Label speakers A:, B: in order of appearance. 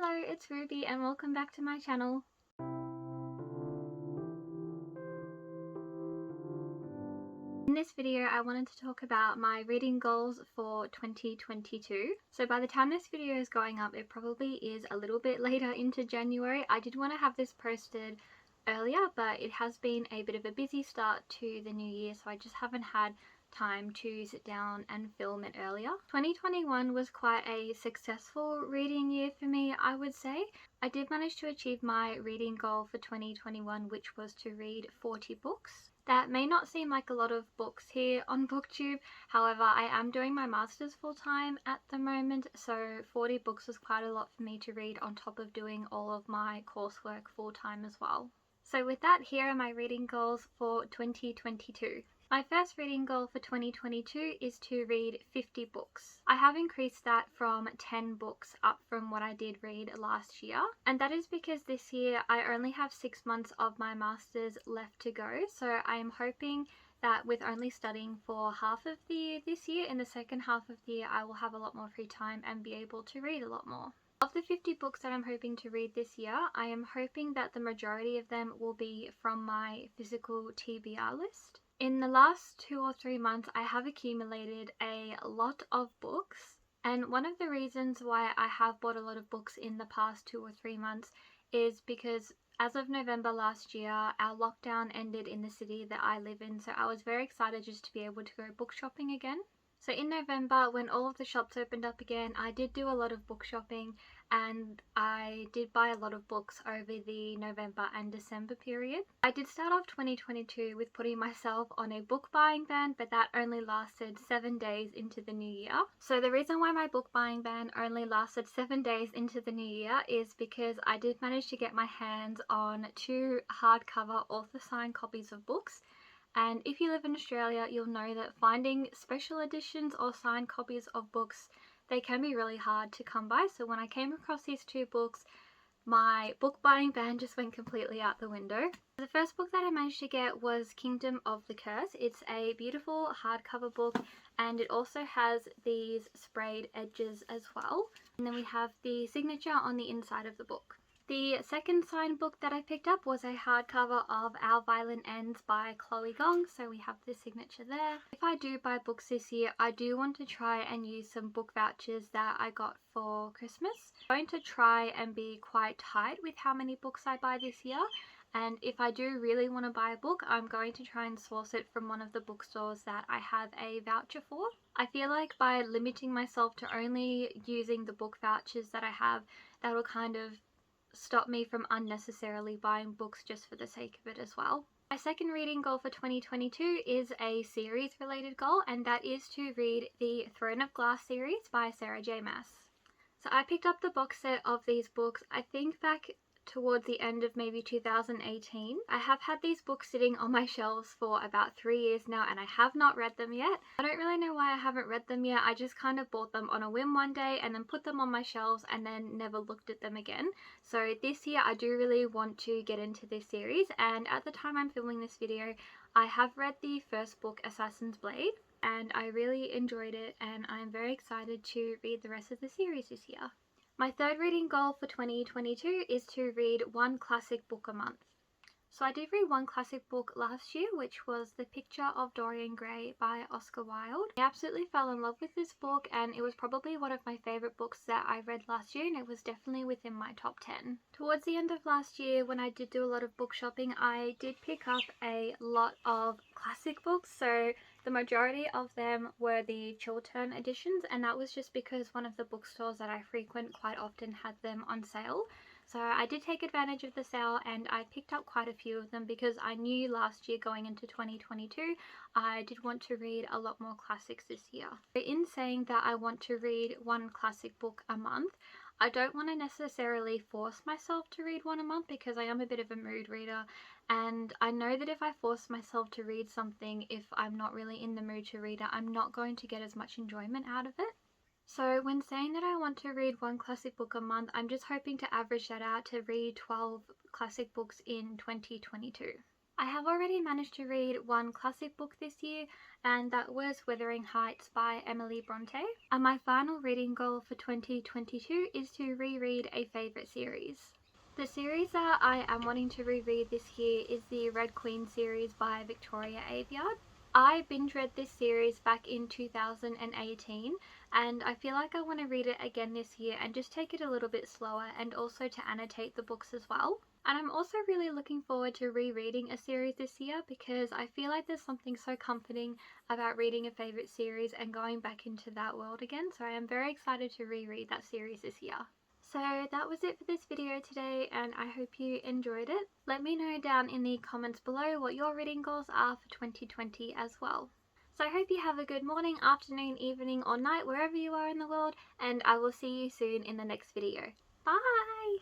A: Hello, it's Ruby and welcome back to my channel. In this video I wanted to talk about my reading goals for 2022. So by the time this video is going up, it probably is a little bit later into January. I did want to have this posted earlier, but it has been a bit of a busy start to the new year, so I just haven't had time to sit down and film it earlier. 2021 was quite a successful reading year for me, I would say. I did manage to achieve my reading goal for 2021, which was to read 40 books. That may not seem like a lot of books here on BookTube, however I am doing my masters full time at the moment, so 40 books was quite a lot for me to read on top of doing all of my coursework full time as well. So with that, here are my reading goals for 2022. My first reading goal for 2022 is to read 50 books. I have increased that from 10 books up from what I did read last year, and that is because this year I only have 6 months of my masters left to go, so I am hoping that with only studying for half of the year this year, in the second half of the year I will have a lot more free time and be able to read a lot more. Of the 50 books that I'm hoping to read this year, I am hoping that the majority of them will be from my physical TBR list. In the last 2 or 3 months, I have accumulated a lot of books, and one of the reasons why I have bought a lot of books in the past 2 or 3 months is because as of November last year, our lockdown ended in the city that I live in, so I was very excited just to be able to go book shopping again. So in November, when all of the shops opened up again, I did do a lot of book shopping and I did buy a lot of books over the November and December period. I did start off 2022 with putting myself on a book buying ban, but that only lasted 7 days into the new year. So the reason why my book buying ban only lasted 7 days into the new year is because I did manage to get my hands on 2 hardcover author signed copies of books. And if you live in Australia, you'll know that finding special editions or signed copies of books, they can be really hard to come by. So when I came across these 2 books, my book buying ban just went completely out the window. The first book that I managed to get was Kingdom of the Curse. It's a beautiful hardcover book and it also has these sprayed edges as well. And then we have the signature on the inside of the book. The second signed book that I picked up was a hardcover of Our Violent Ends by Chloe Gong, so we have the signature there. If I do buy books this year, I do want to try and use some book vouchers that I got for Christmas. I'm going to try and be quite tight with how many books I buy this year, and if I do really want to buy a book, I'm going to try and source it from one of the bookstores that I have a voucher for. I feel like by limiting myself to only using the book vouchers that I have, that will kind of stop me from unnecessarily buying books just for the sake of it as well. My second reading goal for 2022 is a series related goal, and that is to read the Throne of Glass series by Sarah J. Maas. So I picked up the box set of these books I think back towards the end of maybe 2018. I have had these books sitting on my shelves for about 3 years now and I have not read them yet. I don't really know why I haven't read them yet. I just kind of bought them on a whim one day and then put them on my shelves and then never looked at them again. So this year I do really want to get into this series, and at the time I'm filming this video I have read the first book, Assassin's Blade, and I really enjoyed it and I'm very excited to read the rest of the series this year. My third reading goal for 2022 is to read 1 classic book a month. So I did read 1 classic book last year, which was The Picture of Dorian Gray by Oscar Wilde. I absolutely fell in love with this book and it was probably one of my favourite books that I read last year, and it was definitely within my top 10. Towards the end of last year, when I did do a lot of book shopping, I did pick up a lot of classic books. So the majority of them were the Chiltern editions, and that was just because one of the bookstores that I frequent quite often had them on sale. So I did take advantage of the sale and I picked up quite a few of them because I knew last year going into 2022 I did want to read a lot more classics this year. In saying that I want to read 1 classic book a month, I don't want to necessarily force myself to read 1 a month because I am a bit of a mood reader, and I know that if I force myself to read something, if I'm not really in the mood to read it, I'm not going to get as much enjoyment out of it. So when saying that I want to read 1 classic book a month, I'm just hoping to average that out to read 12 classic books in 2022. I have already managed to read one classic book this year, and that was Wuthering Heights by Emily Bronte. And my final reading goal for 2022 is to reread a favourite series. The series that I am wanting to reread this year is the Red Queen series by Victoria Aveyard. I binge read this series back in 2018, and I feel like I want to read it again this year and just take it a little bit slower, and also to annotate the books as well. And I'm also really looking forward to rereading a series this year, because I feel like there's something so comforting about reading a favourite series and going back into that world again. So I am very excited to reread that series this year. So that was it for this video today, and I hope you enjoyed it. Let me know down in the comments below what your reading goals are for 2020 as well. So I hope you have a good morning, afternoon, evening or night wherever you are in the world, and I will see you soon in the next video. Bye!